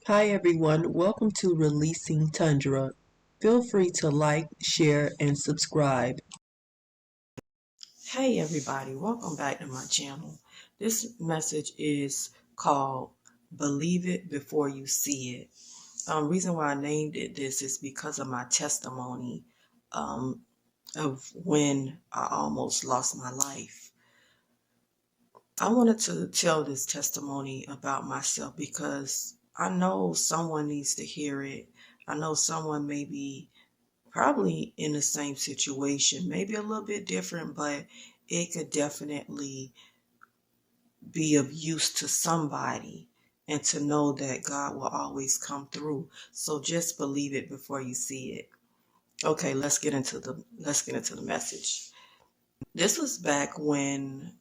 Hi everyone, welcome to Releasing Tundra. Feel free to like, share, and subscribe. Hey everybody, welcome back to my channel. This message is called Believe It Before You See It. Reason why I named it this is because of my testimony of when I almost lost my life. I wanted to tell this testimony about myself because I know someone needs to hear it. I know someone may be probably in the same situation, maybe a little bit different, but it could definitely be of use to somebody, and to know that God will always come through. So just believe it before you see it. Okay, let's get into the message. This was back when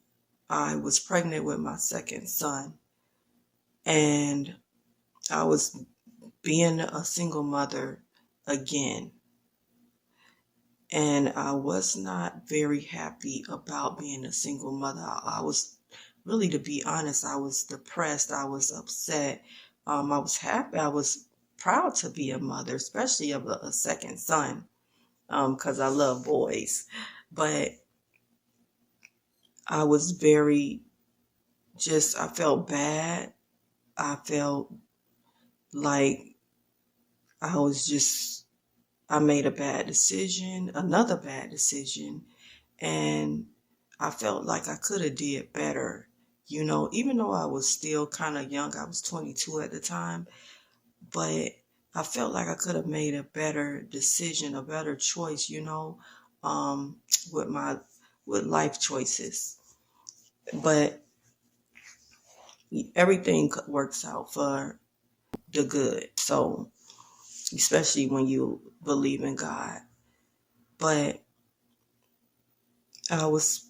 I was pregnant with my second son, and I was being a single mother again. And I was not very happy about being a single mother. I was really, to be honest, I was depressed. I was upset. I was happy. I was proud to be a mother, especially of a second son, because I love boys. But I was I felt bad. I felt like I was just, I made a bad decision, another bad decision, and I felt like I could have did better. Even though I was still kind of young, I was 22 at the time, but I felt like I could have made a better decision, a better choice, um, with my with life choices. But everything works out for the good. So, especially when you believe in God. But I was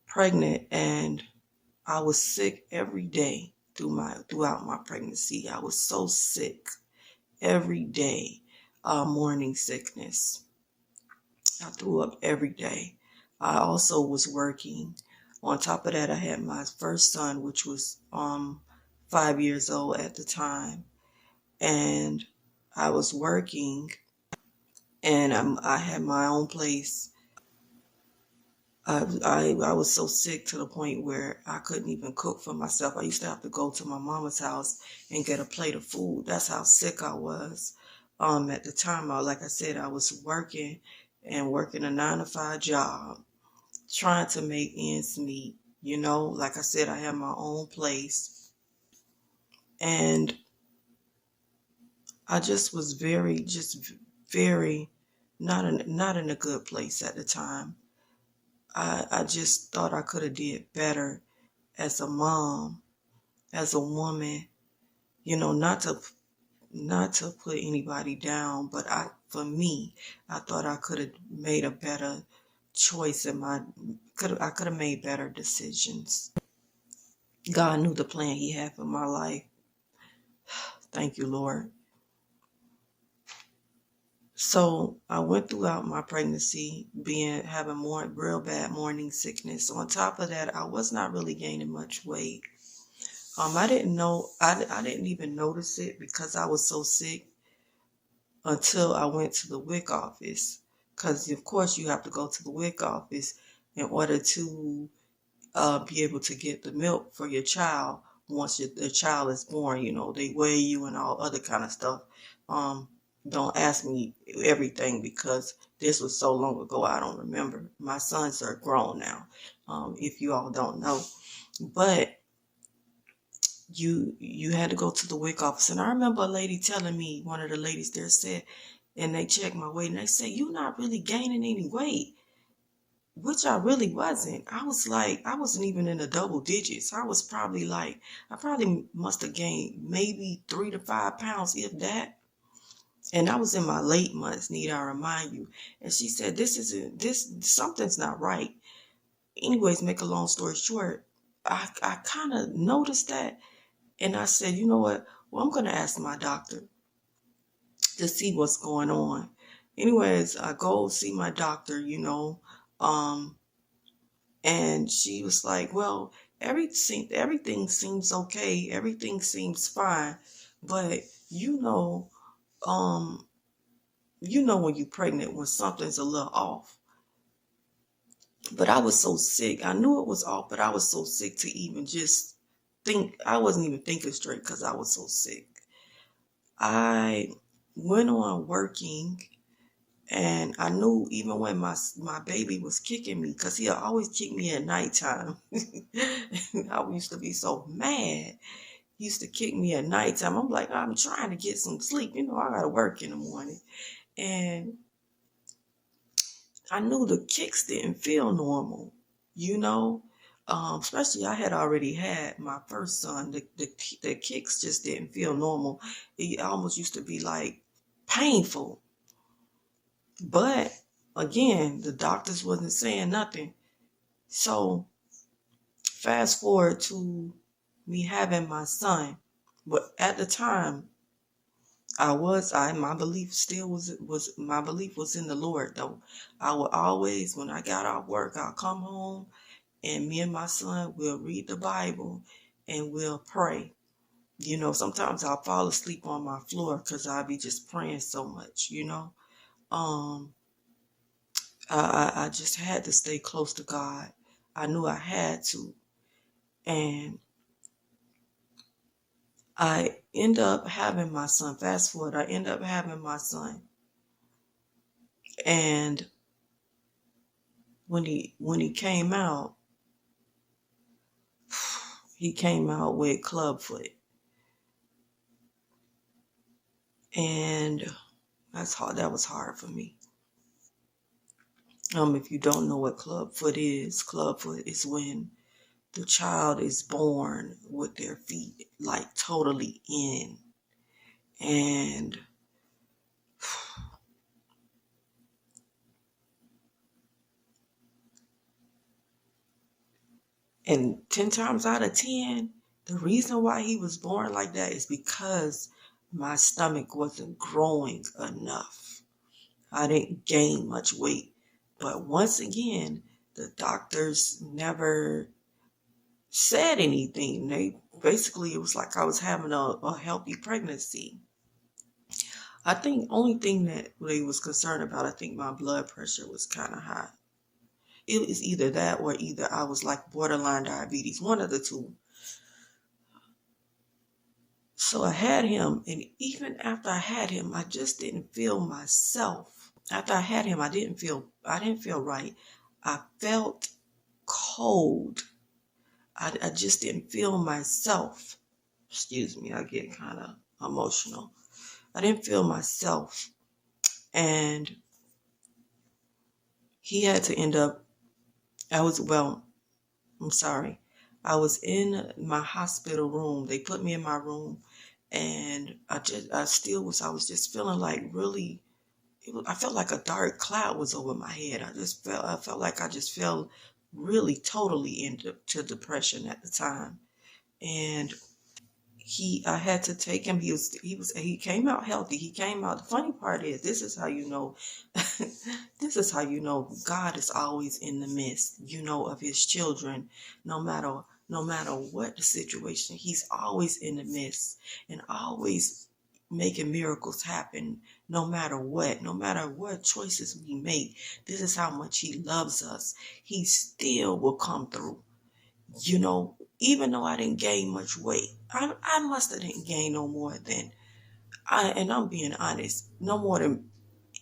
pregnant and I was sick every day throughout my pregnancy. I was so sick every day, morning sickness. I threw up every day. I also was working. On top of that, I had my first son, which was 5 years old at the time, and I was working, and I had my own place. I was so sick to the point where I couldn't even cook for myself. I used to have to go to my mama's house and get a plate of food. That's how sick I was. At the time, like I said, I was working a 9 to 5 job, trying to make ends meet. Like I said, I had my own place, and I just was very not in a good place at the time. I just thought I could have did better as a mom, as a woman, not to put anybody down, but for me, I thought I could have made a better choice I could have made better decisions. God knew the plan he had for my life. Thank you, Lord. So I went throughout my pregnancy having more real bad morning sickness. On top of that, I was not really gaining much weight. I didn't know, I didn't even notice it because I was so sick until I went to the WIC office. Because, of course, you have to go to the WIC office in order to be able to get the milk for your child once the child is born. They weigh you and all other kind of stuff. Um, don't ask me everything because this was so long ago, I don't remember. My sons are grown now, if you all don't know. But you had to go to the WIC office. And I remember a lady telling me, one of the ladies there said, and they checked my weight and they said, "You're not really gaining any weight," which I really wasn't. I was like, I wasn't even in the double digits. I probably must have gained maybe 3 to 5 pounds, if that. And I was in my late months, need I remind you. And she said, something's not right. Anyways, make a long story short, I kind of noticed that. And I said, you know what? Well, I'm going to ask my doctor to see what's going on. Anyways, I go see my doctor, um, and she was like, well, everything seems okay. Everything seems fine. But you know, um, you know when you're pregnant when something's a little off. But I was so sick. I knew it was off, but I was so sick to even just think. I wasn't even thinking straight because I was so sick. I went on working, and I knew even when my baby was kicking me, because he'll always kick me at nighttime. I used to be so mad. He used to kick me at nighttime. I'm like, I'm trying to get some sleep. You know, I got to work in the morning. And I knew the kicks didn't feel normal, you know. Especially I had already had my first son. The kicks just didn't feel normal. It almost used to be like painful. But again, the doctors wasn't saying nothing. So fast forward to me having my son. But at the time, my belief still was my belief was in the Lord though. I would always, when I got off work, I'll come home and me and my son will read the Bible and we'll pray. You know, sometimes I'll fall asleep on my floor because I'll be just praying so much, you know. Um, I just had to stay close to God. I knew I had to. And I end up having my son. Fast forward, I end up having my son. And when he came out with clubfoot. And that's hard. That was hard for me. If you don't know what clubfoot is when the child is born with their feet like totally in. And and 10 times out of 10, the reason why he was born like that is because my stomach wasn't growing enough. I didn't gain much weight. But once again, the doctors never said anything. They basically, it was like I was having a healthy pregnancy. I think only thing that they was concerned about, I think my blood pressure was kind of high. It was either that or either I was like borderline diabetes, one of the two. So I had him, and even after I had him, I just didn't feel myself. After I had him, I didn't feel right. I felt cold. I just didn't feel myself. Excuse me, I get kind of emotional. I didn't feel myself. And he had to end up, I'm sorry. I was in my hospital room. They put me in my room and I was just feeling like really, I felt like a dark cloud was over my head. I felt like I just fell really totally into depression at the time. And I had to take him. He came out healthy. He came out. The funny part is, this is how you know, this is how you know God is always in the midst, you know, of his children, no matter what the situation, he's always in the midst and always making miracles happen no matter what choices we make. This is how much he loves us. He still will come through. You know, even though I didn't gain much weight, I must have didn't gain no more than and I'm being honest, no more than,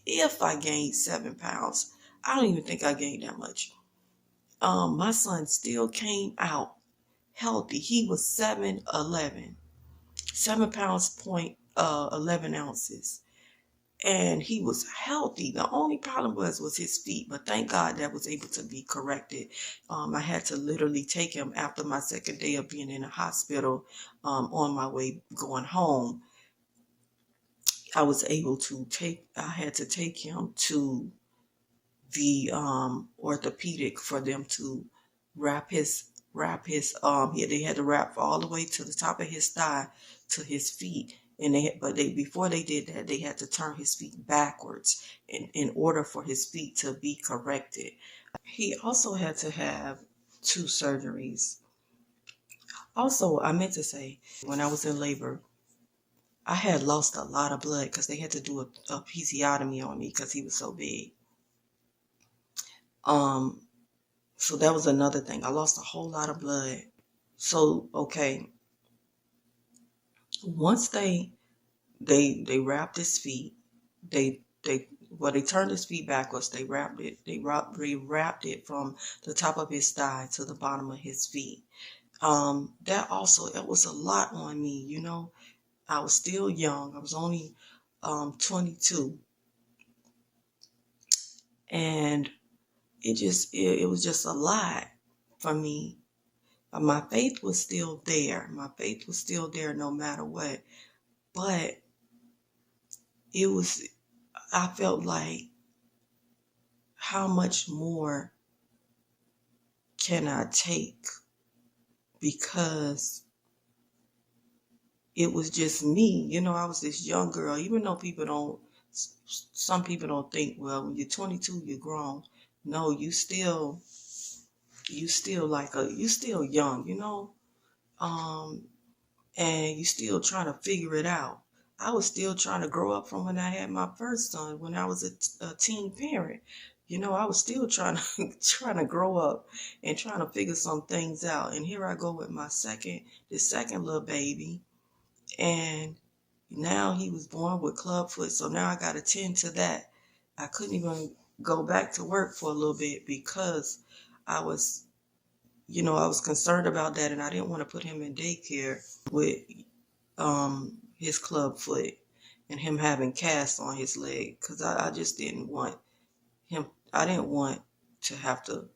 if I gained 7 pounds, I don't even think I gained that much. My son still came out healthy. He was 7'11", 7 pounds point 11 ounces. And he was healthy. The only problem was his feet, but thank God that was able to be corrected. I had to literally take him after my second day of being in the hospital. On my way going home, I had to take him to the orthopedic for them to they had to wrap all the way to the top of his thigh to his feet. And before they did that, they had to turn his feet backwards in order for his feet to be corrected. He also had to have 2 surgeries. Also, I meant to say, when I was in labor, I had lost a lot of blood because they had to do a episiotomy on me because he was so big. So that was another thing. I lost a whole lot of blood. So, okay, once they wrapped his feet, they turned his feet backwards. They wrapped it from the top of his thigh to the bottom of his feet. That also, it was a lot on me, you know. I was still young. I was only 22, and it was just a lot for me. My faith was still there. My faith was still there no matter what. But it was, I felt like, how much more can I take? Because it was just me. You know, I was this young girl, even though some people don't think, well, when you're 22, you're grown. No, you still young, you know? And you still trying to figure it out. I was still trying to grow up from when I had my first son, when I was a teen parent. You know, I was still trying to trying to grow up and trying to figure some things out. And here I go with this second little baby, and now he was born with clubfoot, so now I got to tend to that. I couldn't even go back to work for a little bit because I was, I was concerned about that, and I didn't want to put him in daycare with his club foot and him having casts on his leg, because I just didn't want him. I didn't want to have to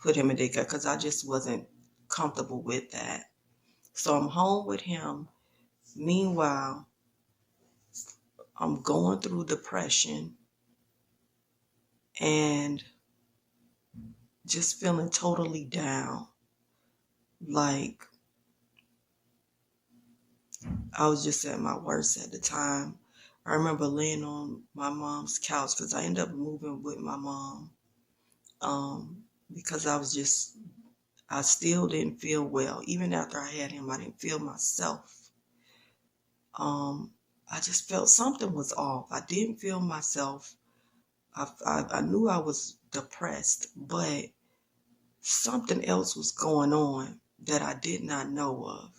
put him in daycare because I just wasn't comfortable with that. So I'm home with him. Meanwhile, I'm going through depression and just feeling totally down. Like, I was just at my worst at the time. I remember laying on my mom's couch because I ended up moving with my mom. Because I still didn't feel well. Even after I had him, I didn't feel myself. I just felt something was off. I didn't feel myself. I knew I was depressed, but something else was going on that I did not know of.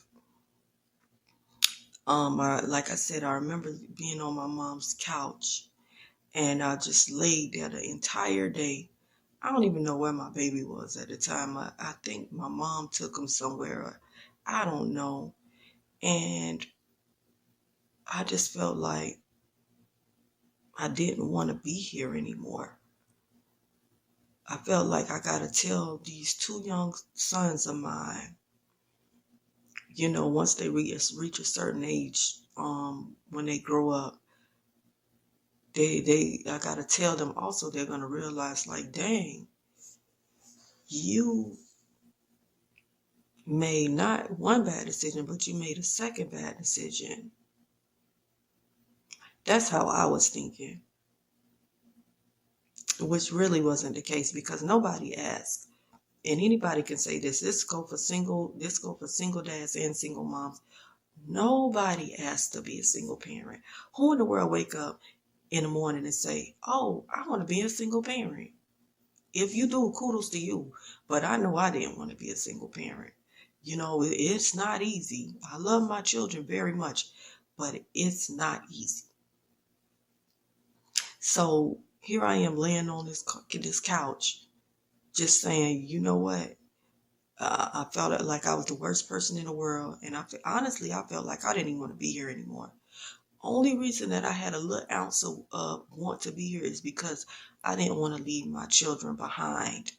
Like I said, I remember being on my mom's couch, and I just laid there the entire day. I don't even know where my baby was at the time. I think my mom took him somewhere. Or I don't know. And I just felt like I didn't want to be here anymore. I felt like I got to tell these two young sons of mine, once they reach a certain age, when they grow up, I got to tell them also, they're going to realize, like, dang, you made not one bad decision, but you made a second bad decision. That's how I was thinking, which really wasn't the case because nobody asked. And anybody can say this. This go for single dads and single moms. Nobody asked to be a single parent. Who in the world wake up in the morning and say, oh, I want to be a single parent? If you do, kudos to you. But I know I didn't want to be a single parent. It's not easy. I love my children very much, but it's not easy. So here I am laying on this couch, just saying, you know what? I felt like I was the worst person in the world. And honestly, I felt like I didn't even want to be here anymore. Only reason that I had a little ounce of want to be here is because I didn't want to leave my children behind.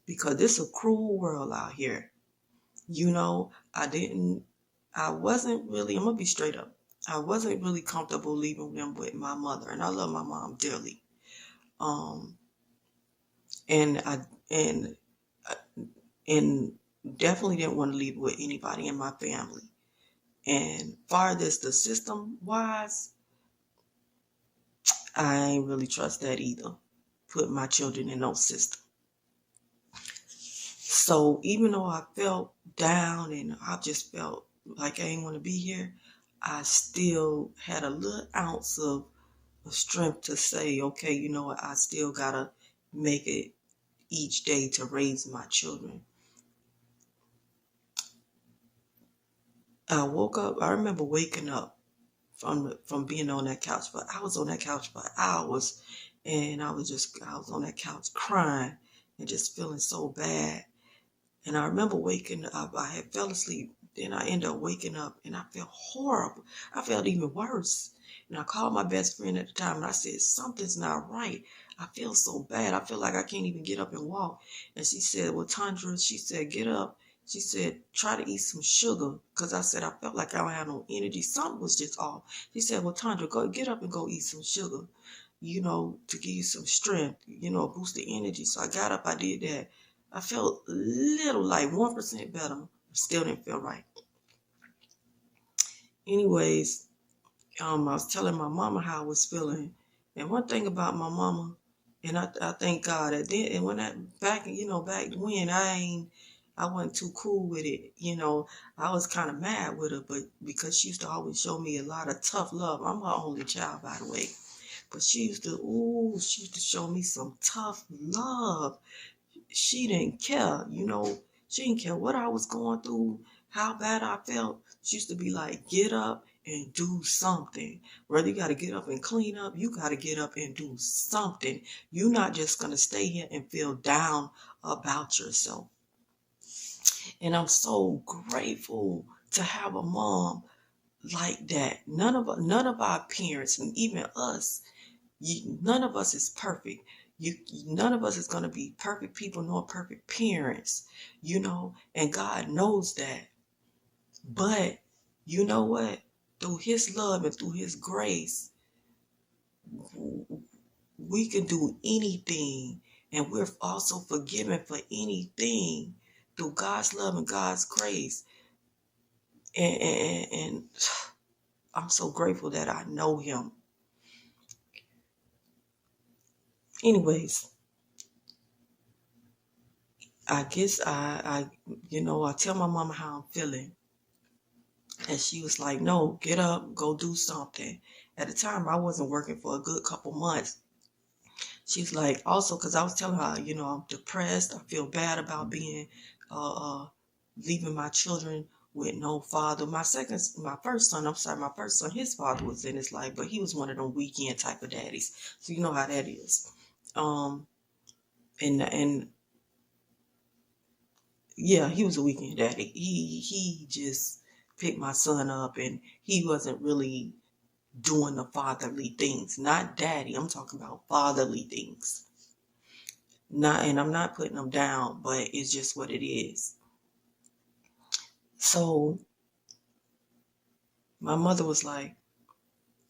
Because this is a cruel world out here. I wasn't really, I'm going to be straight up. I wasn't really comfortable leaving them with my mother. And I love my mom dearly. And I, and, and definitely didn't want to leave with anybody in my family. And far as the system wise, I ain't really trust that either. Put my children in no system. So even though I felt down and I just felt like I ain't want to be here, I still had a little ounce of strength to say, okay, you know what, I still gotta make it each day to raise my children. I woke up, I remember waking up from being on that couch, but I was on that couch for hours, and I was on that couch crying and just feeling so bad. And I remember waking up, I had fell asleep, then I ended up waking up and I felt horrible. I felt even worse. And I called my best friend at the time and I said, something's not right. I feel so bad. I feel like I can't even get up and walk. And she said, well, Tundra, she said, get up. She said, try to eat some sugar. Because I said, I felt like I don't have no energy. Something was just off. She said, well, Tundra, go get up and go eat some sugar, you know, to give you some strength, you know, boost the energy. So I got up, I did that. I felt a little like 1% better. Still didn't feel right. Anyways, I was telling my mama how I was feeling. And one thing about my mama, and I thank God that then, and when that back, you know, back when I wasn't too cool with it. You know, I was kind of mad with her, but because she used to always show me a lot of tough love. I'm her only child, by the way. But she used to show me some tough love. She didn't care, you know, she didn't care what I was going through, how bad I felt. She used to be like, get up and do something. Whether you got to get up and clean up, you got to get up and do something. You're not just going to stay here and feel down about yourself. And I'm so grateful to have a mom like that. None of our parents, and even us, none of us is perfect. None of us is going to be perfect people nor perfect parents, you know, and God knows that. But you know what? Through his love and through his grace, we can do anything. And we're also forgiven for anything through God's love and God's grace. And I'm so grateful that I know him. Anyways, I guess I tell my mama how I'm feeling. And she was like, no, get up, go do something. At the time, I wasn't working for a good couple months. She's like, also, because I was telling her, you know, I'm depressed. I feel bad about being, leaving my children with no father. My first son, his father was in his life, but he was one of them weekend type of daddies. So you know how that is. Um, and yeah, he was a weekend daddy. He just picked my son up, and he wasn't really doing the fatherly things. Not daddy. I'm talking about fatherly things. And I'm not putting them down, but it's just what it is. So my mother was like,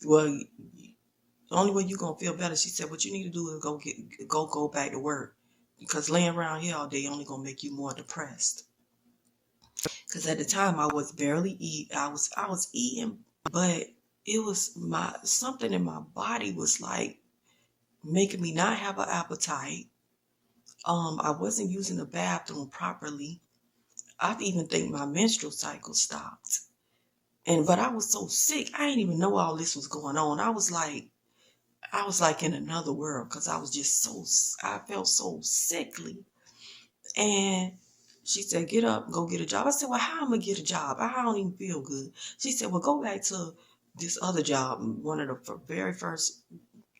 well, the only way you're gonna feel better, she said, what you need to do is go back to work. Because laying around here all day only gonna make you more depressed. Because at the time I was barely eat. I was eating, but it was something in my body was like making me not have an appetite. I wasn't using the bathroom properly. I even think my menstrual cycle stopped. But I was so sick, I didn't even know all this was going on. I was like in another world because I felt so sickly. And she said, get up, go get a job. I said, well, how am I going to get a job? I don't even feel good. She said, well, go back to this other job, one of the very first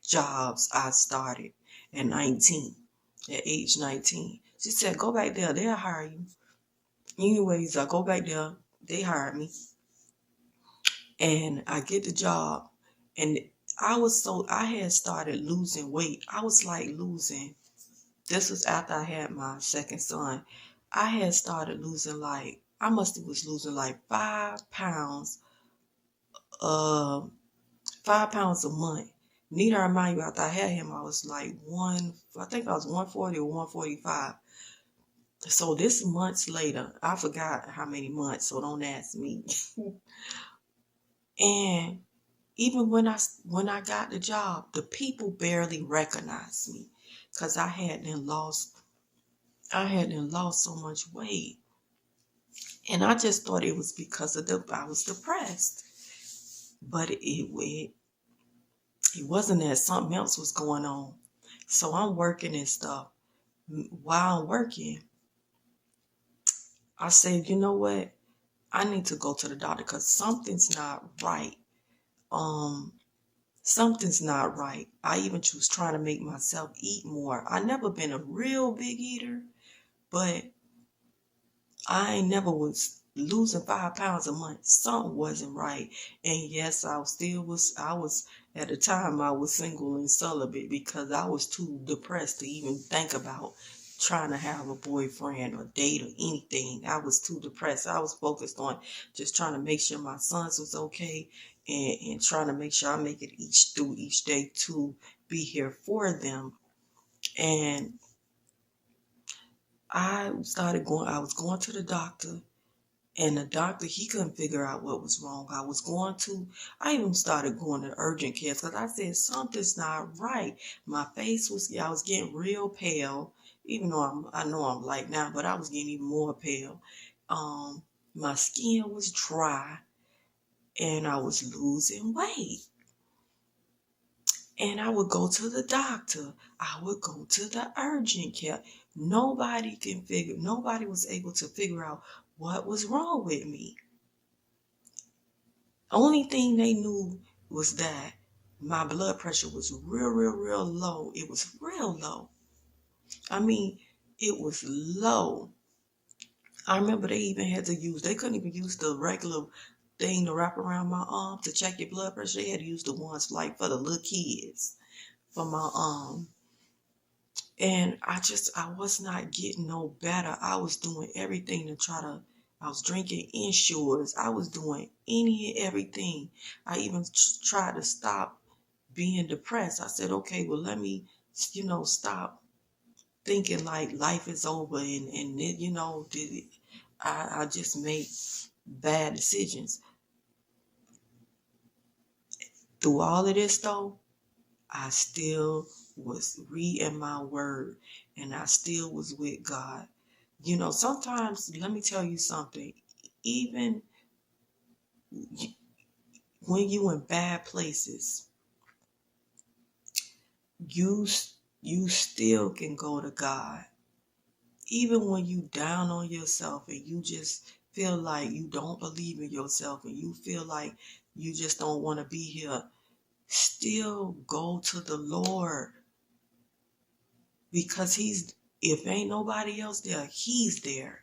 jobs I started at 19, at age 19. She said, go back there, they'll hire you. Anyways, I go back there, they hired me, and I get the job, and I had started losing weight. I was like this was after I had my second son. I had started losing I must have was losing like 5 pounds, uh, 5 pounds a month. Need I remind you, after I had him, I was like I think I was 140 or 145. So this months later, I forgot how many months, so don't ask me. And even when I got the job, the people barely recognized me because I had then lost so much weight. And I just thought it was because I was depressed. but it wasn't that something else was going on. So I'm working and stuff. While I'm working, I said, you know what? I need to go to the doctor because something's not right. Um, Something's not right. I even was trying to make myself eat more. I never been a real big eater, but I ain't never was losing 5 pounds a month. Something wasn't right. And yes, I was at the time I was single and celibate because I was too depressed to even think about trying to have a boyfriend or date or anything. I was too depressed. I was focused on just trying to make sure my sons was okay and trying to make sure I make it through each day to be here for them. And I was going to the doctor. And the doctor, he couldn't figure out what was wrong. I even started going to urgent care because I said, something's not right. I was getting real pale, even though I know I'm light now, but I was getting even more pale. Um, my skin was dry and I was losing weight. And I would go to the doctor. I would go to the urgent care. Nobody was able to figure out what was wrong with me. Only thing they knew was that my blood pressure was real low. It was real low. I mean, it was low. I remember they couldn't even use the regular thing to wrap around my arm to check your blood pressure. They had to use the ones like for the little kids for my arm. And I was not getting no better. I was doing everything I was drinking Ensures. I was doing any and everything. I even tried to stop being depressed. I said, okay, well, let me, stop thinking like life is over and it, I just make bad decisions. Through all of this though, I still was reading my word and I still was with God. Sometimes, let me tell you something, even when you in bad places, you you still can go to God. Even when you down on yourself and you just feel like you don't believe in yourself and you feel like you just don't want to be here, still go to the Lord because if ain't nobody else there, he's there.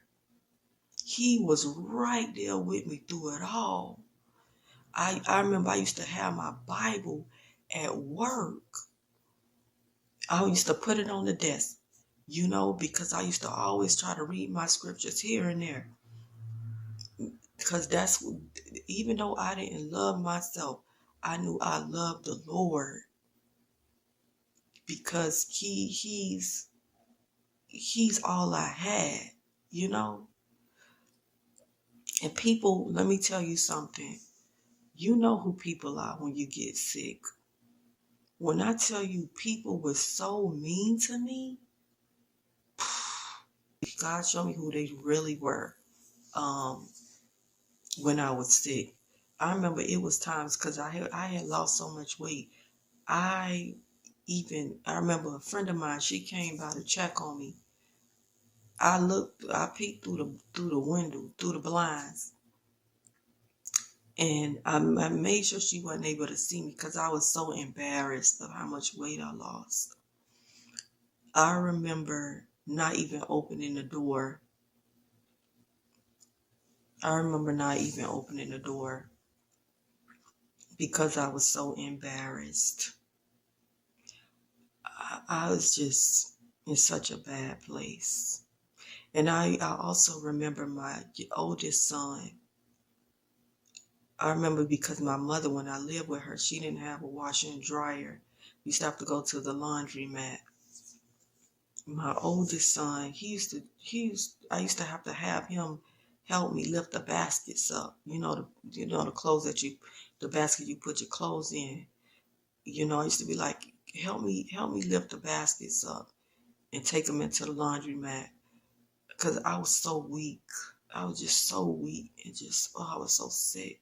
He was right there with me through it all. I remember I used to have my Bible at work. I used to put it on the desk, because I used to always try to read my scriptures here and there. Because even though I didn't love myself, I knew I loved the Lord because he's all I had, you know? And people, let me tell you something. You know who people are when you get sick. When I tell you people were so mean to me, God showed me who they really were when I was sick. I remember it was times because I had lost so much weight. I remember a friend of mine, she came by to check on me. I peeked through the window, through the blinds, and I made sure she wasn't able to see me because I was so embarrassed of how much weight I lost. I remember not even opening the door. I remember not even opening the door because I was so embarrassed. I was just in such a bad place. And I also remember my oldest son. I remember because my mother, when I lived with her, she didn't have a washer and dryer. We used to have to go to the laundromat. My oldest son, I used to have him help me lift the baskets up. The clothes the basket you put your clothes in. I used to be like, help me lift the baskets up and take them into the laundromat because I was so weak. I was just so weak and I was so sick.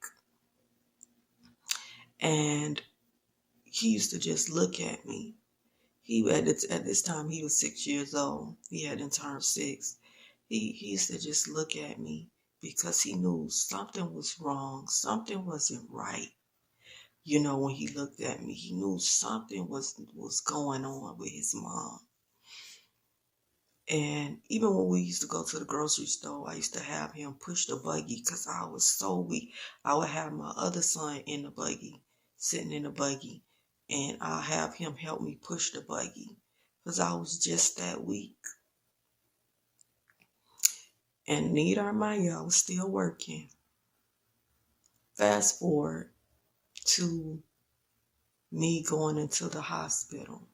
And he used to just look at me. At this time he was 6 years old. He hadn't turned 6. He used to just look at me because he knew something was wrong, something wasn't right. You know, when he looked at me, he knew something was going on with his mom. And even when we used to go to the grocery store, I used to have him push the buggy because I was so weak. I would have my other son in the buggy, sitting in the buggy, and I'll have him help me push the buggy because I was just that weak. And need I remind you, I was still working. Fast forward to me going into the hospital.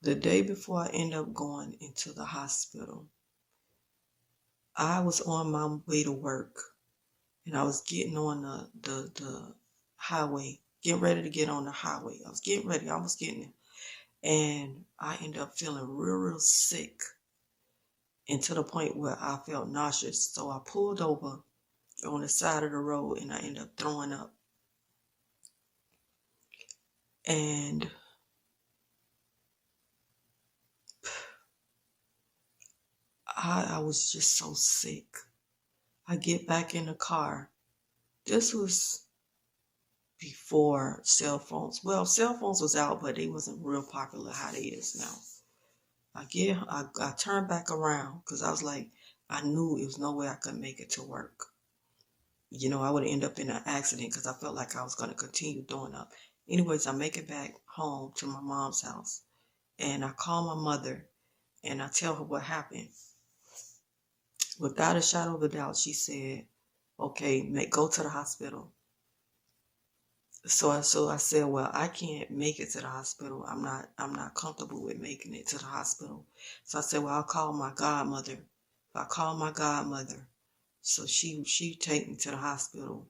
The day before I end up going into the hospital, I was on my way to work and I was getting on the highway, getting ready to get on the highway. I was getting ready, I was getting it. And I ended up feeling real sick and to the point where I felt nauseous. So I pulled over on the side of the road and I ended up throwing up. And I was just so sick. I get back in the car. This was before cell phones. Well, cell phones was out, but they wasn't real popular how they is now. I turned back around because I was like, I knew it was no way I could make it to work. You know, I would end up in an accident because I felt like I was going to continue throwing up. Anyways, I make it back home to my mom's house and I call my mother and I tell her what happened. Without a shadow of a doubt, she said, okay, go to the hospital. So I said, well, I can't make it to the hospital. I'm not comfortable with making it to the hospital. So I said, well, I'll call my godmother. If I call my godmother, so she take me to the hospital.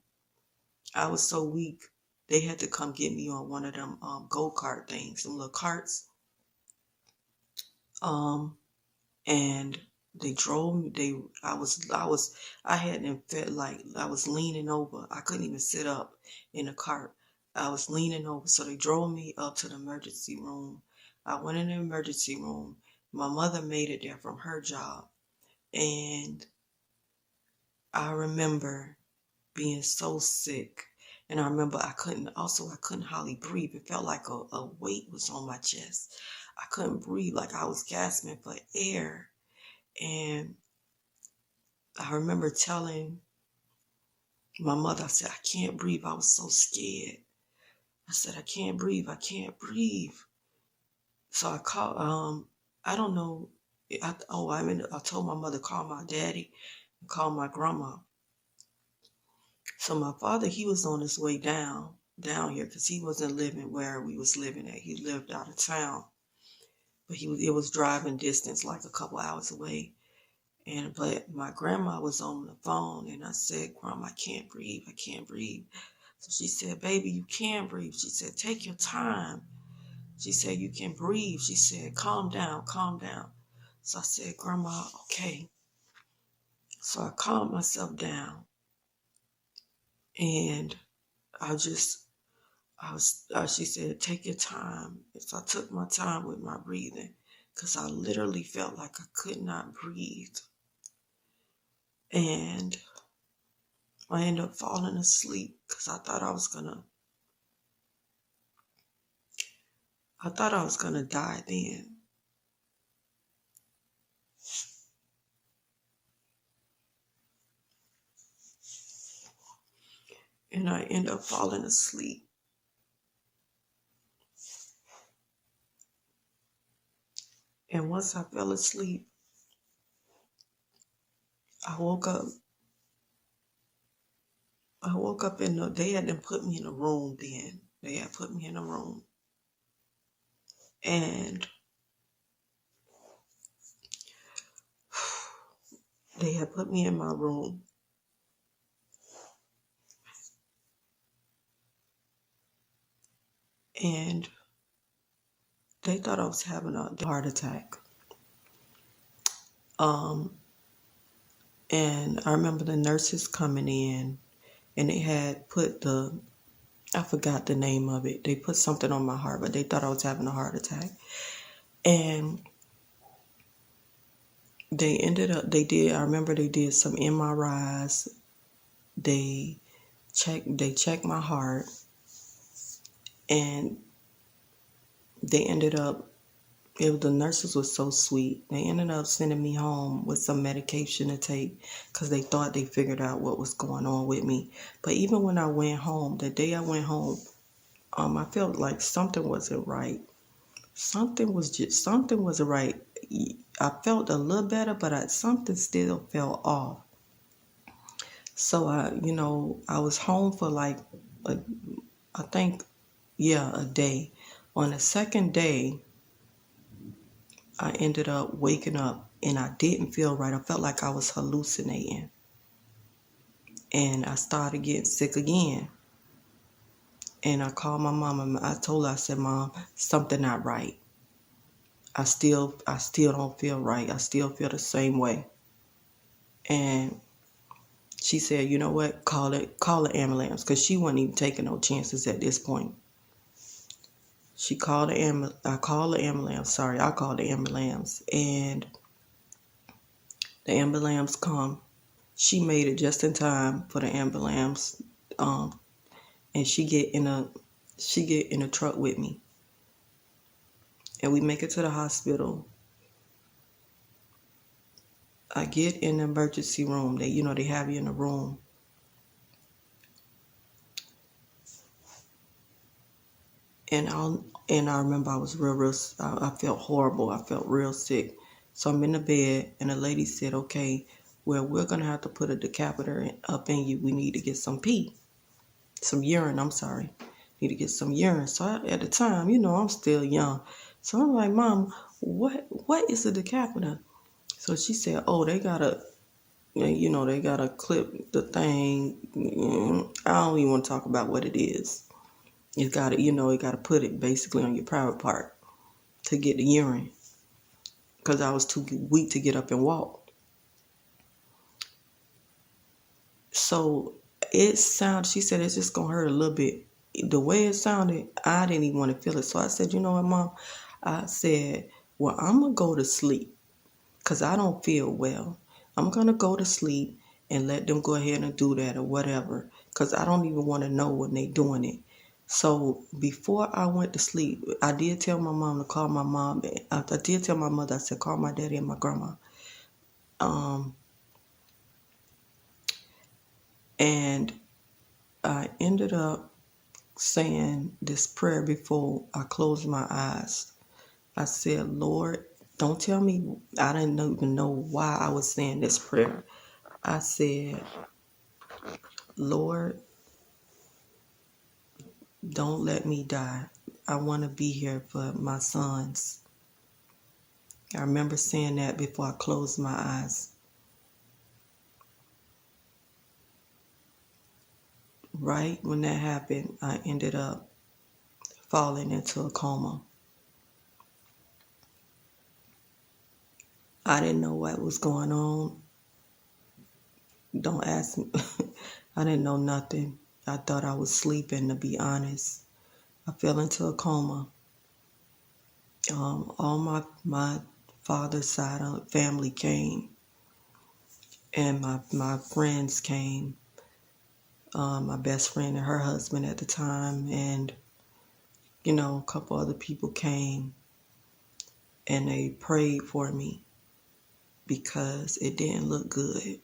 I was so weak, they had to come get me on one of them go-kart things, them little carts. And they drove me. I hadn't felt like I was leaning over. I couldn't even sit up in the cart. I was leaning over. So they drove me up to the emergency room. I went in the emergency room. My mother made it there from her job. And I remember being so sick. And I remember I couldn't hardly breathe. It felt like a weight was on my chest. I couldn't breathe, like I was gasping for air. And I remember telling my mother, I said, I can't breathe. I was so scared. I said, I can't breathe. I can't breathe. So I called, I don't know. I told my mother, call my daddy and call my grandma. So my father, he was on his way down here because he wasn't living where we was living at. He lived out of town, but it was driving distance, like a couple hours away. But my grandma was on the phone and I said, Grandma, I can't breathe. I can't breathe. So she said, baby, you can breathe. She said, take your time. She said, you can breathe. She said, calm down, calm down. So I said, Grandma, okay. So I calmed myself down and she said, take your time. So I took my time with my breathing because I literally felt like I could not breathe. And I ended up falling asleep because I thought I was gonna die then. And I ended up falling asleep. And once I fell asleep, I woke up. They hadn't put me in a room then. They had put me in a room. And they had put me in my room. And they thought I was having a heart attack. And I remember the nurses coming in and they had put the I forgot the name of it. They put something on my heart, but they thought I was having a heart attack. And I remember they did some MRIs. They checked my heart, and they ended up, the nurses were so sweet. They ended up sending me home with some medication to take because they thought they figured out what was going on with me. But even when I went home, the day I went home, I felt like something wasn't right. Something wasn't right. I felt a little better, but something still felt off. So I was home for like, I think, yeah, a day. On the second day, I ended up waking up and I didn't feel right. I felt like I was hallucinating. And I started getting sick again. And I called my mom and I told her, I said, Mom, something not right. I still don't feel right. I still feel the same way. And she said, you know what? Call the ambulance, because she wasn't even taking no chances at this point. I called the ambulance, and the ambulance come. She made it just in time for the ambulance, and she get in a truck with me, and we make it to the hospital. I get in the emergency room. They have you in a room. And I remember I was real. I felt horrible. I felt real sick. So I'm in the bed, and the lady said, "Okay, well, we're gonna have to put a decatheter up in you. We need to get some urine. I'm sorry, need to get some urine." So at the time, I'm still young, so I'm like, "Mom, what is a decatheter?" So she said, "Oh, they gotta clip the thing. I don't even want to talk about what it is. You gotta put it basically on your private part to get the urine, because I was too weak to get up and walk." So she said, it's just gonna hurt a little bit. The way it sounded, I didn't even want to feel it. So I said, you know what, Mom? I said, well, I'm gonna go to sleep because I don't feel well. I'm gonna go to sleep and let them go ahead and do that or whatever, because I don't even want to know when they doing it. So before I went to sleep, I did tell my mom to call my mom. I did tell my mother, I said, call my daddy and my grandma. And I ended up saying this prayer before I closed my eyes. I said, Lord, don't tell me, I didn't even know why I was saying this prayer. I said, Lord, don't let me die. I want to be here for my sons. I remember saying that before I closed my eyes. Right when that happened, I ended up falling into a coma. I didn't know what was going on. Don't ask me. I didn't know nothing. I thought I was sleeping, to be honest. I fell into a coma. All my father's side of the family came, and my friends came. My best friend and her husband at the time, and a couple other people came, and they prayed for me because it didn't look good.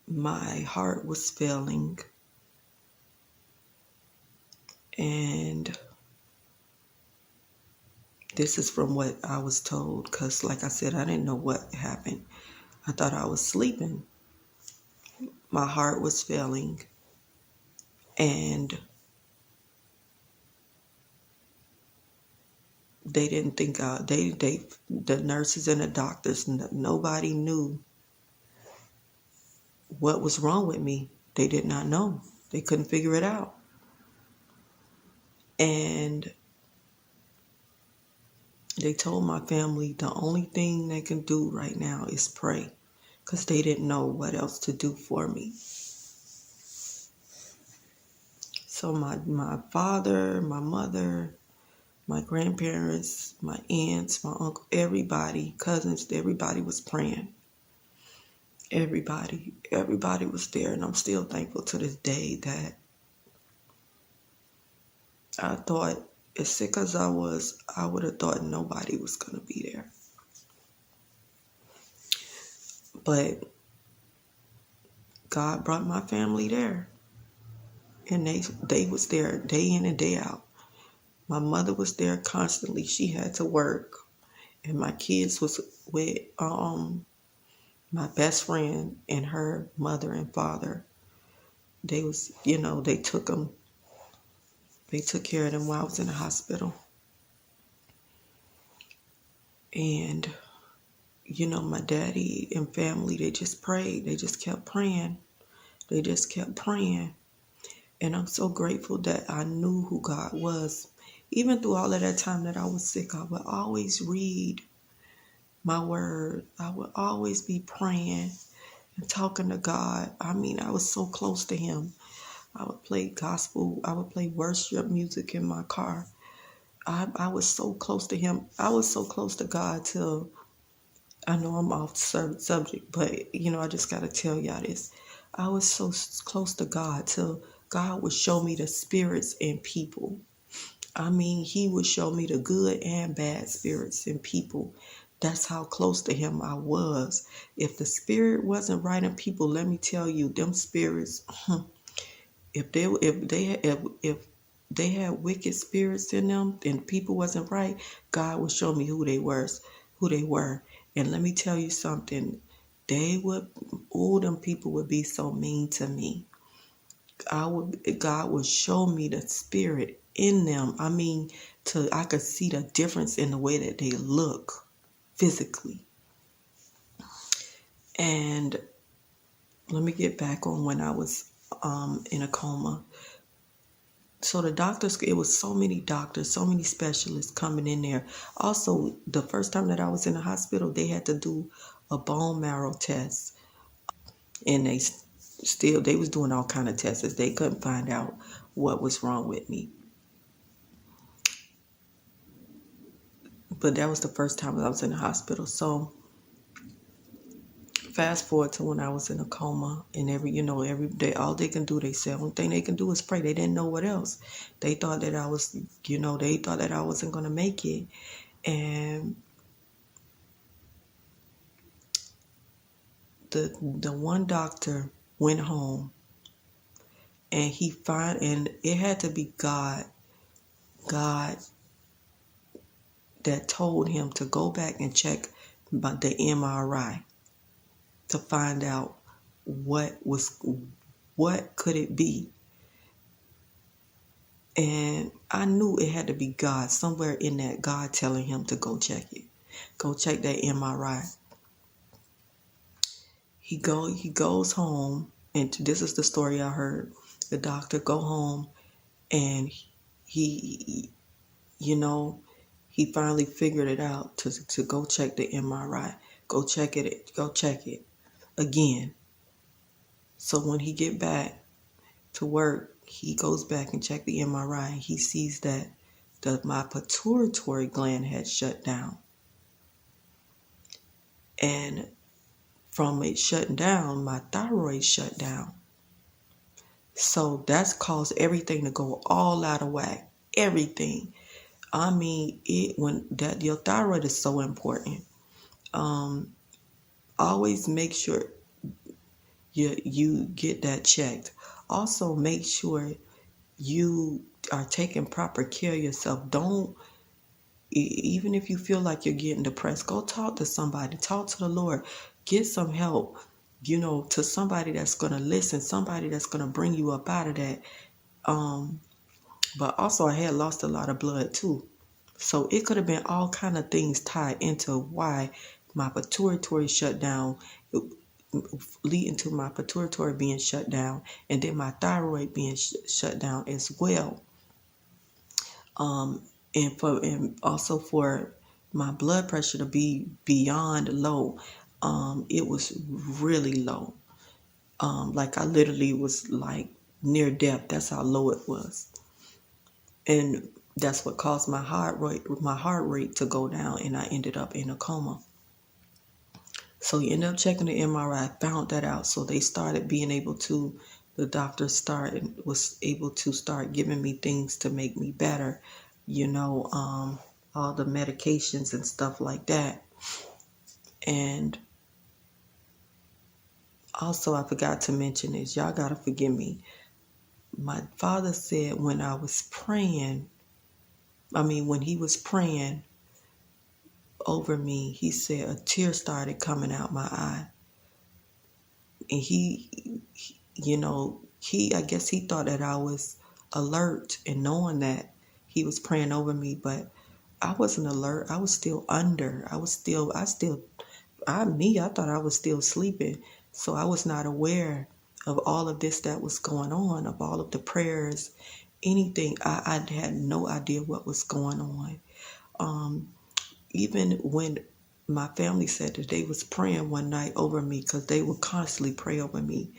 My heart was failing, and this is from what I was told, because like I said, I didn't know what happened. I thought I was sleeping. My heart was failing, and they didn't think the nurses and the doctors, nobody knew what was wrong with me. They did not know. They couldn't figure it out. And they told my family the only thing they can do right now is pray, because they didn't know what else to do for me. So my father, my mother, my grandparents, my aunts, my uncle, everybody, cousins, everybody was praying. Everybody was there, and I'm still thankful to this day that I thought, as sick as I was, I would have thought nobody was gonna be there. But God brought my family there, and they was there day in and day out. My mother was there constantly. She had to work, and my kids was with my best friend and her mother and father. They was, they took them. They took care of them while I was in the hospital. And, my daddy and family, they just prayed. They just kept praying. They just kept praying. And I'm so grateful that I knew who God was. Even through all of that time that I was sick, I would always read my word. I would always be praying and talking to God. I mean, I was so close to him. I would play gospel. I would play worship music in my car. I was so close to him. I was so close to God till, I know I'm off subject, but I just got to tell y'all this. I was so close to God till God would show me the spirits in people. I mean, he would show me the good and bad spirits in people. That's how close to him I was. If the spirit wasn't right in people, let me tell you, them spirits, if they had wicked spirits in them and people wasn't right, God would show me who they were. And let me tell you something, them people would be so mean to me. God would show me the spirit in them. I mean, I could see the difference in the way that they look physically. And let me get back on when I was in a coma. So the doctors, it was so many doctors, so many specialists coming in there. Also, the first time that I was in the hospital, they had to do a bone marrow test. And they was doing all kind of tests. They couldn't find out what was wrong with me. But that was the first time I was in the hospital. So fast forward to when I was in a coma, and every day, all they can do, they said, only thing they can do is pray. They didn't know what else. They thought that they thought that I wasn't going to make it. And the one doctor went home, and and it had to be God that told him to go back and check the MRI to find out what could it be. And I knew it had to be God, somewhere in that, God telling him to go check it. Go check that MRI. He goes home, and this is the story I heard. The doctor go home, and he he finally figured it out to go check the MRI. Go check it again. So when he get back to work, he goes back and check the MRI. He sees that my pituitary gland had shut down. And from it shutting down, my thyroid shut down. So that's caused everything to go all out of whack. Everything. I mean, your thyroid is so important. Always make sure you get that checked. Also, make sure you are taking proper care of yourself. Don't, even if you feel like you're getting depressed, go talk to somebody. Talk to the Lord. Get some help, to somebody that's going to listen, somebody that's going to bring you up out of that. But also, I had lost a lot of blood too. So it could have been all kind of things tied into why my pituitary shut down, leading to my pituitary being shut down, and then my thyroid being shut down as well. And also for my blood pressure to be beyond low. It was really low. Like I literally was like near death. That's how low it was. And that's what caused my heart rate to go down, and I ended up in a coma. So he ended up checking the MRI, found that out. So they started being able to, the doctor was able to start giving me things to make me better, all the medications and stuff like that. And also, I forgot to mention this. Y'all got to forgive me. My father said when he was praying over me, he said a tear started coming out my eye. And I guess he thought that I was alert and knowing that he was praying over me, but I wasn't alert. I was still under. I thought I was still sleeping. So I was not aware of all of this that was going on, of all of the prayers, anything. I had no idea what was going on. Even when my family said that they was praying one night over me, because they would constantly pray over me,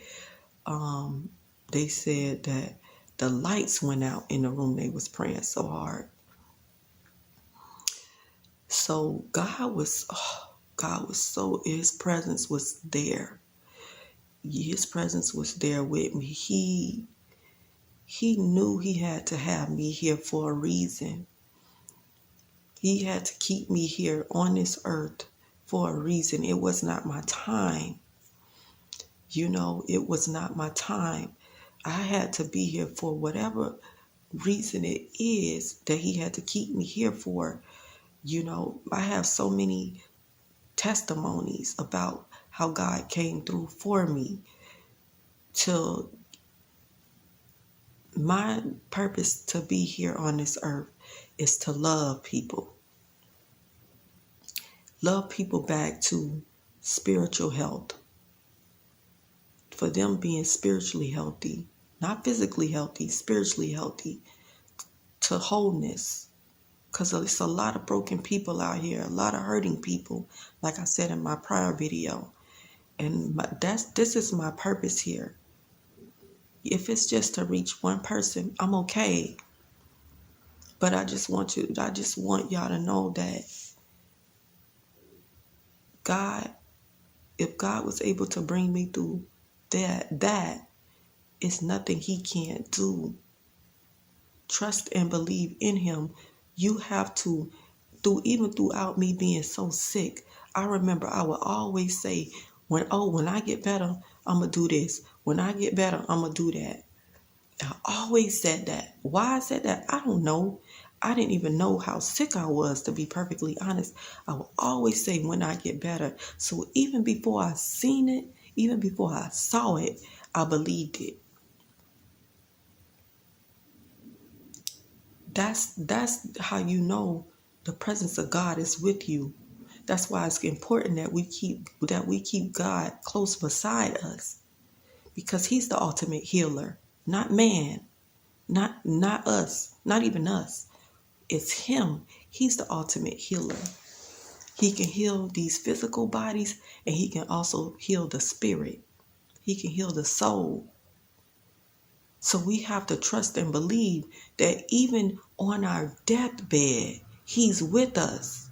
they said that the lights went out in the room they was praying so hard. So his presence was there. His presence was there with me. He knew he had to have me here for a reason. He had to keep me here on this earth for a reason. It was not my time. It was not my time. I had to be here for whatever reason it is that he had to keep me here for. I have so many testimonies about how God came through for me. Till my purpose to be here on this earth is to love people. Love people back to spiritual health. For them being spiritually healthy, not physically healthy, spiritually healthy, to wholeness. Because there's a lot of broken people out here, a lot of hurting people, like I said in my prior video. And this is my purpose here. If it's just to reach one person, I'm okay. But I just want y'all to know that if God was able to bring me through that is nothing he can't do. Trust and believe in him. You have to, even throughout me being so sick, I remember I would always say, when I get better, I'm going to do this. When I get better, I'm going to do that. I always said that. Why I said that, I don't know. I didn't even know how sick I was, to be perfectly honest. I would always say, when I get better. So even before I seen it, even before I saw it, I believed it. That's how you know the presence of God is with you. That's why it's important that we keep God close beside us, because he's the ultimate healer, not man, not us, not even us. It's him. He's the ultimate healer. He can heal these physical bodies, and he can also heal the spirit. He can heal the soul. So we have to trust and believe that even on our deathbed, he's with us.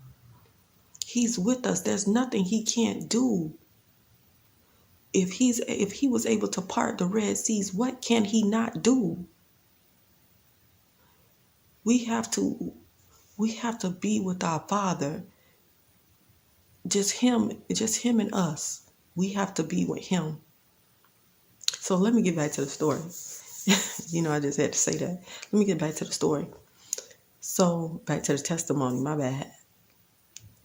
He's with us. There's nothing he can't do. If he was able to part the Red Seas, what can he not do? We have to be with our Father. Just him and us. We have to be with him. So let me get back to the story. I just had to say that. Let me get back to the story. So back to the testimony, my bad.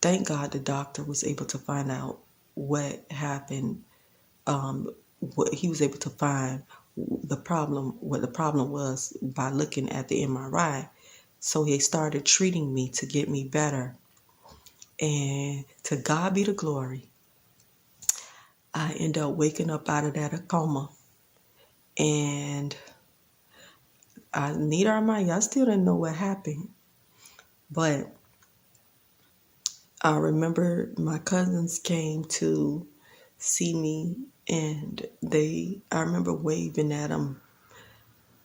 Thank God the doctor was able to find out what happened. What he was able to find what the problem was by looking at the MRI. So he started treating me to get me better. And to God be the glory. I ended up waking up out of that coma. And I still didn't know what happened. But I remember my cousins came to see me, and I remember waving at them.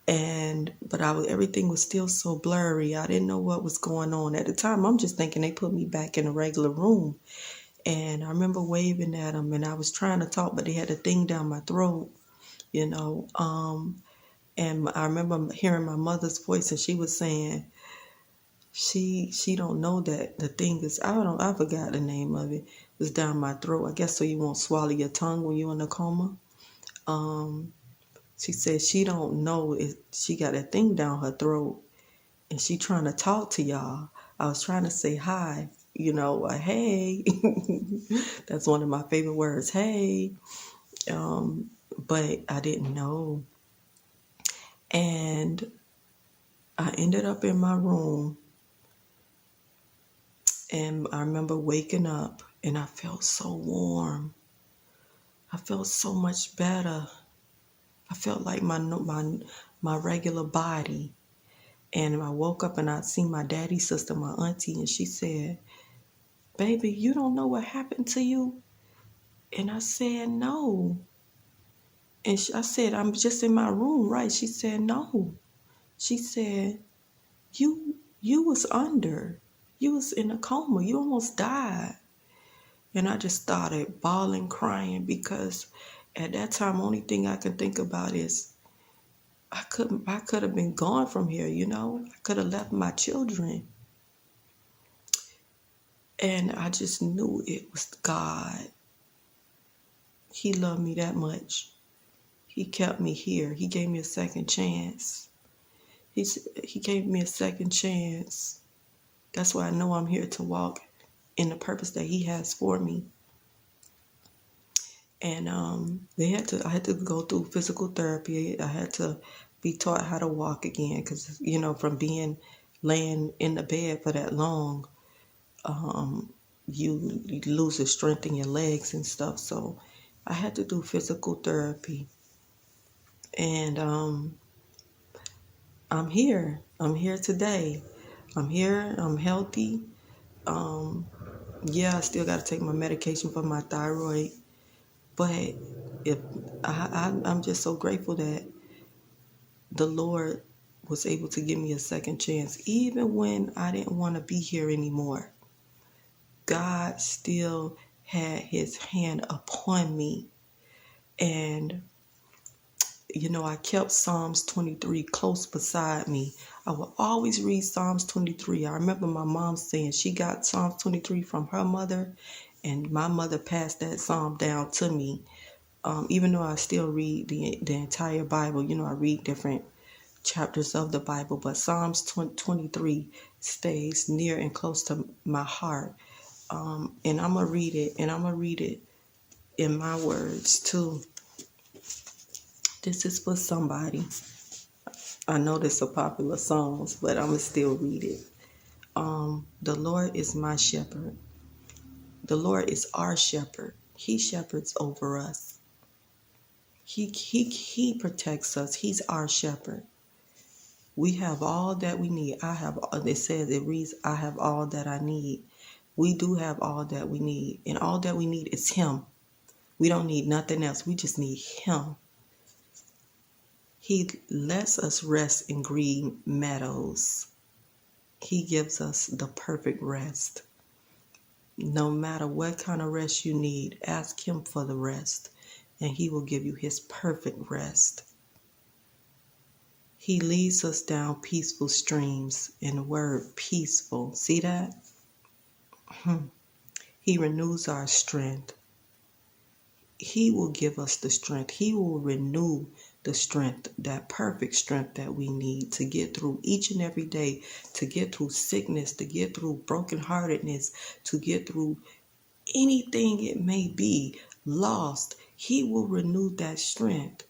But everything was still so blurry. I didn't know what was going on at the time. I'm just thinking they put me back in a regular room. And I remember waving at them, and I was trying to talk, but they had a thing down my throat, you know. And I remember hearing my mother's voice, and she was saying she don't know that the thing is, I forgot the name of it. It was down my throat. I guess so you won't swallow your tongue when you're in a coma. She said she don't know if she got that thing down her throat, and she trying to talk to y'all. I was trying to say hi, hey. That's one of my favorite words, hey. But I didn't know. And I ended up in my room, and I remember waking up, and I felt so warm. I felt so much better. I felt like my regular body. And I woke up and I seen my daddy's sister, my auntie, and she said, "Baby, you don't know what happened to you?" And I said, "No." And I said, "I'm just in my room, right?" She said, "No." She said, You was under. You was in a coma. You almost died." And I just started bawling, crying, because at that time, only thing I can think about is I could have been gone from here, I could have left my children. And I just knew it was God. He loved me that much. He kept me here. He gave me a second chance. He gave me a second chance. That's why I know I'm here to walk in the purpose that He has for me. And I had to go through physical therapy. I had to be taught how to walk again, because from being laying in the bed for that long, you lose the strength in your legs and stuff. So I had to do physical therapy, and I'm here. I'm here today. I'm here. I'm healthy. Yeah, I still got to take my medication for my thyroid, but if I'm just so grateful that the Lord was able to give me a second chance, even when I didn't want to be here anymore. God still had His hand upon me. And, I kept Psalms 23 close beside me. I would always read Psalms 23. I remember my mom saying she got Psalms 23 from her mother, and my mother passed that psalm down to me. Even though I still read the entire Bible, I read different chapters of the Bible, but Psalms 23 stays near and close to my heart. And I'm going to read it, and I'm going to read it in my words too. This is for somebody. I know this is a popular song, but I'm going to still read it. The Lord is my shepherd. The Lord is our shepherd. He shepherds over us. He protects us. He's our shepherd. We have all that we need. It reads, I have all that I need. We do have all that we need. And all that we need is Him. We don't need nothing else. We just need Him. He lets us rest in green meadows. He gives us the perfect rest. No matter what kind of rest you need, ask Him for the rest, and He will give you His perfect rest. He leads us down peaceful streams. In the word peaceful, see that? He renews our strength. He will give us the strength. He will renew the strength, that perfect strength that we need to get through each and every day, to get through sickness, to get through brokenheartedness, to get through anything it may be, lost. He will renew that strength.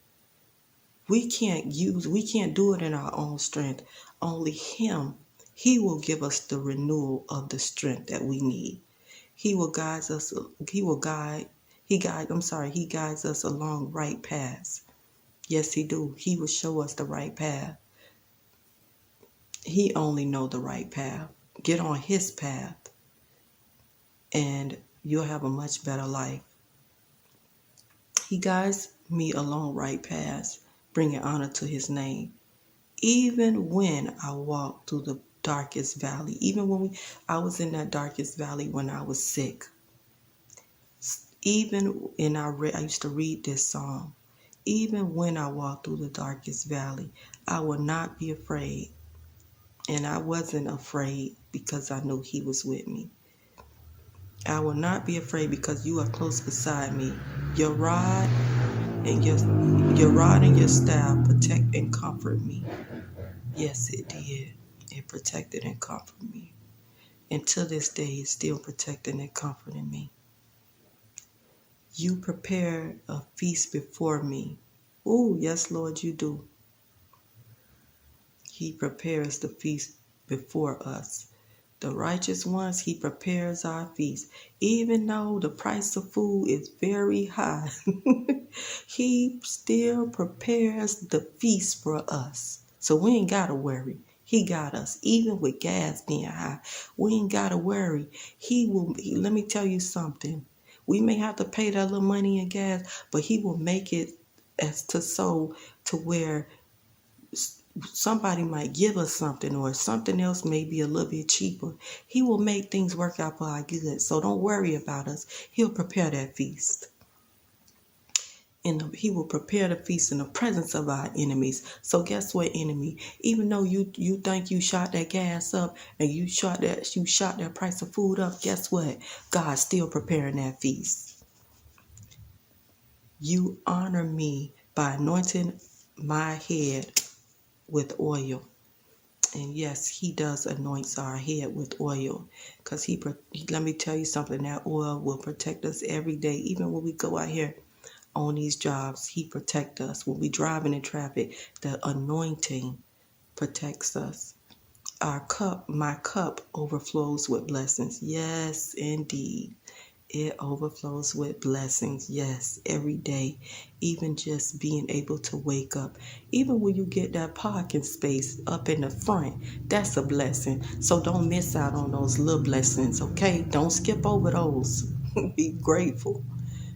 We can't do it in our own strength. Only Him. He will give us the renewal of the strength that we need. He guides us along right paths. Yes, He do. He will show us the right path. He only know the right path. Get on His path, and you'll have a much better life. He guides me along right paths, bringing honor to His name. Even when I walk through the darkest valley, even when I was in that darkest valley when I was sick, I used to read this song. Even when I walk through the darkest valley, I will not be afraid. And I wasn't afraid because I knew he was with me. I will not be afraid because you are close beside me. Your rod and your staff protect and comfort me. Yes, it did. It protected and comforted me. And to this day, it's still protecting and comforting me. You prepare a feast before me. Oh, yes, Lord, you do. He prepares the feast before us. The righteous ones, he prepares our feast. Even though the price of food is very high, he still prepares the feast for us. So we ain't got to worry. He got us. Even with gas being high, we ain't got to worry. Let me tell you something. We may have to pay that little money in gas, but he will make it to where somebody might give us something or something else may be a little bit cheaper. He will make things work out for our good. So don't worry about us. He'll prepare that feast. And he will prepare the feast in the presence of our enemies. So guess what, enemy? Even though you think you shot that gas up and you shot that price of food up, guess what? God's still preparing that feast. You honor me by anointing my head with oil. And yes, he does anoint our head with oil because let me tell you something, that oil will protect us every day. Even when we go out here on these jobs, he protects us. When we driving in traffic, the anointing protects us. My cup overflows with blessings. Yes, indeed. It overflows with blessings, yes, every day. Even just being able to wake up. Even when you get that parking space up in the front, that's a blessing. So don't miss out on those little blessings, okay? Don't skip over those. Be grateful.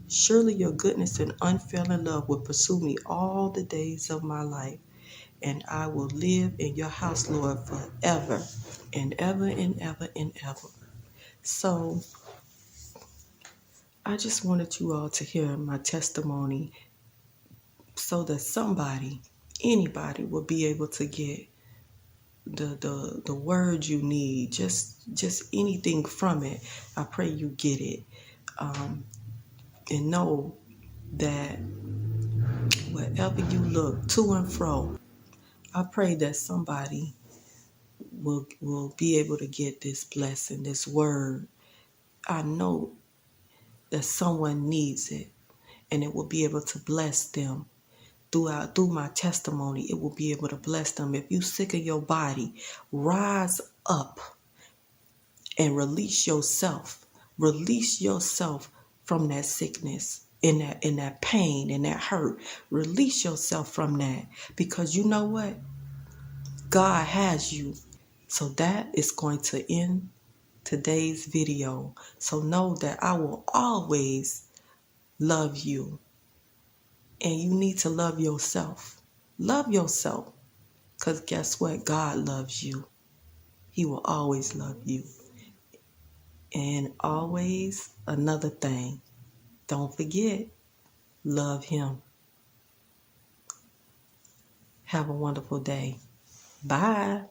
Surely your goodness and unfailing love will pursue me all the days of my life, and I will live in your house, Lord, forever and ever and ever and ever. So I just wanted you all to hear my testimony so that anybody will be able to get the word you need, just anything from it. I pray you get it. And know that wherever you look to and fro, I pray that somebody will be able to get this blessing, this word. I know that someone needs it, and it will be able to bless them. Through my testimony, it will be able to bless them. If you sick of your body, rise up and release yourself. Release yourself from that sickness, in that pain, in that hurt. Release yourself from that, because you know what? God has you. So that is going to end today's video. So know that I will always love you. And you need to love yourself. Love yourself. Because guess what? God loves you. He will always love you. And always another thing. Don't forget, love him. Have a wonderful day. Bye.